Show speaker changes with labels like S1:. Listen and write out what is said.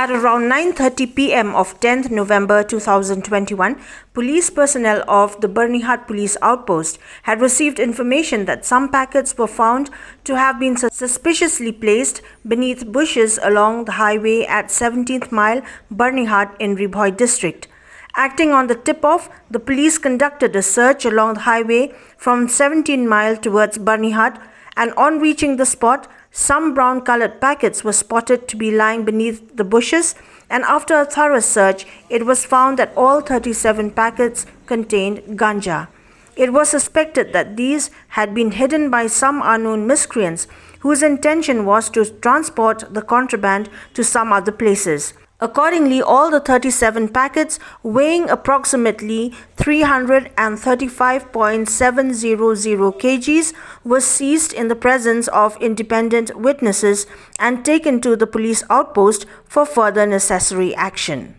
S1: At around 9:30 p.m. of 10th November 2021, police personnel of the Byrnihat police outpost had received information that some packets were found to have been suspiciously placed beneath bushes along the highway at 17th Mile, Byrnihat in BHOI district. Acting on the tip-off, the police conducted a search along the highway from 17 Mile towards Byrnihat, and on reaching the spot, some brown-colored packets were spotted to be lying beneath the bushes, and after a thorough search, it was found that all 37 packets contained ganja. It was suspected that these had been hidden by some unknown miscreants whose intention was to transport the contraband to some other places. Accordingly, all the 37 packets, weighing approximately 335.700 kgs, were seized in the presence of independent witnesses and taken to the police outpost for further necessary action.